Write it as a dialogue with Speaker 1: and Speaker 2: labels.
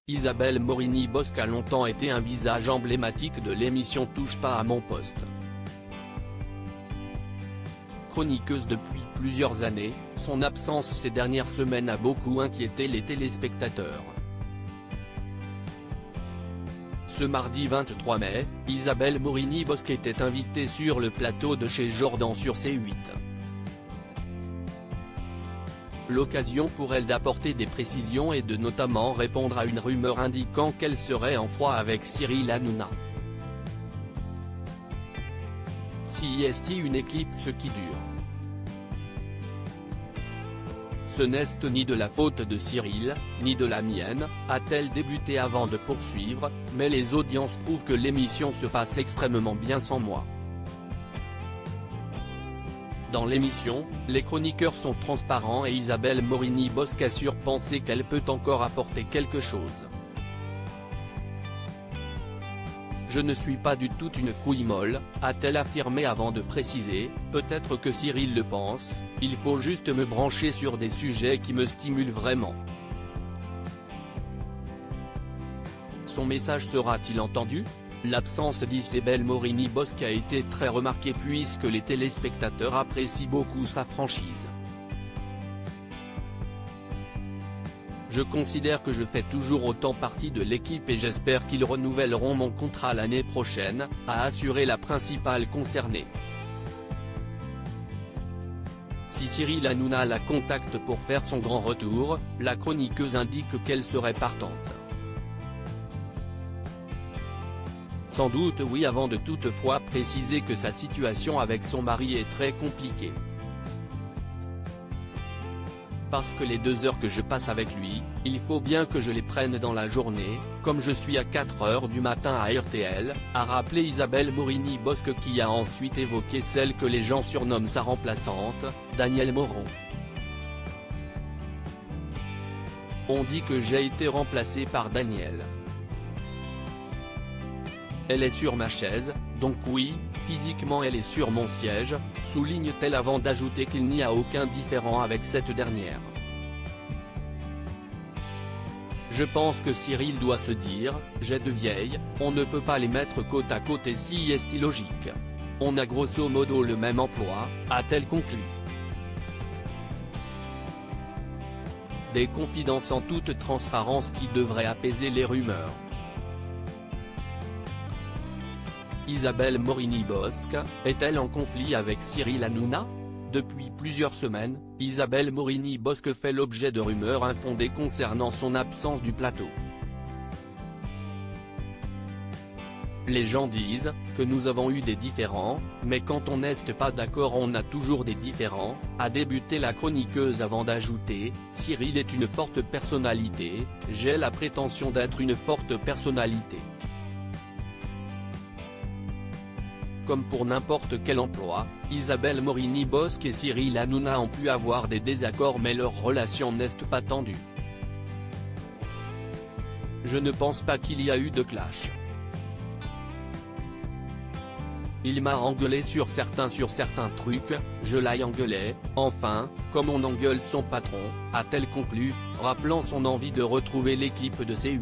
Speaker 1: Isabelle Morini-Bosc a longtemps été un visage emblématique de l'émission Touche pas à mon poste. Chroniqueuse depuis plusieurs années, son absence ces dernières semaines a beaucoup inquiété les téléspectateurs. Ce mardi 23 mai, Isabelle Morini-Bosc était invitée sur le plateau de chez Jordan sur C8. L'occasion pour elle d'apporter des précisions et de notamment répondre à une rumeur indiquant qu'elle serait en froid avec Cyril Hanouna. Si est-il une éclipse qui dure? Ce n'est ni de la faute de Cyril, ni de la mienne, a-t-elle débuté avant de poursuivre, mais les audiences prouvent que l'émission se passe extrêmement bien sans moi. Dans l'émission, les chroniqueurs sont transparents et Isabelle Morini-Bosc assure penser qu'elle peut encore apporter quelque chose. Je ne suis pas du tout une couille molle, a-t-elle affirmé avant de préciser, peut-être que Cyril le pense, il faut juste me brancher sur des sujets qui me stimulent vraiment. Son message sera-t-il entendu? L'absence d'Isabelle Morini-Bosc a été très remarquée puisque les téléspectateurs apprécient beaucoup sa franchise. Je considère que je fais toujours autant partie de l'équipe et j'espère qu'ils renouvelleront mon contrat l'année prochaine, a assuré la principale concernée. Si Cyril Hanouna la contacte pour faire son grand retour, la chroniqueuse indique qu'elle serait partante. Sans doute oui avant de toutefois préciser que sa situation avec son mari est très compliquée. Parce que les 2 heures que je passe avec lui, il faut bien que je les prenne dans la journée, comme je suis à 4 heures du matin à RTL, a rappelé Isabelle Morini-Bosc qui a ensuite évoqué celle que les gens surnomment sa remplaçante, Danielle Moreau. On dit que j'ai été remplacée par Danielle. Elle est sur ma chaise, donc oui, physiquement elle est sur mon siège, souligne-t-elle avant d'ajouter qu'il n'y a aucun différend avec cette dernière. Je pense que Cyril doit se dire, j'ai 2 vieilles, on ne peut pas les mettre côte à côte et si est-il logique. On a grosso modo le même emploi, a-t-elle conclu. Des confidences en toute transparence qui devraient apaiser les rumeurs. Isabelle Morini-Bosc, est-elle en conflit avec Cyril Hanouna? Depuis plusieurs semaines, Isabelle Morini-Bosc fait l'objet de rumeurs infondées concernant son absence du plateau. Les gens disent que nous avons eu des différends, mais quand on n'est pas d'accord on a toujours des différends, a débuté la chroniqueuse avant d'ajouter, Cyril est une forte personnalité, j'ai la prétention d'être une forte personnalité. Comme pour n'importe quel emploi, Isabelle Morini-Bosc et Cyril Hanouna ont pu avoir des désaccords mais leur relation n'est pas tendue. Je ne pense pas qu'il y a eu de clash. Il m'a engueulé sur certains trucs, je l'ai engueulé, enfin, comme on engueule son patron, a-t-elle conclu, rappelant son envie de retrouver l'équipe de C8.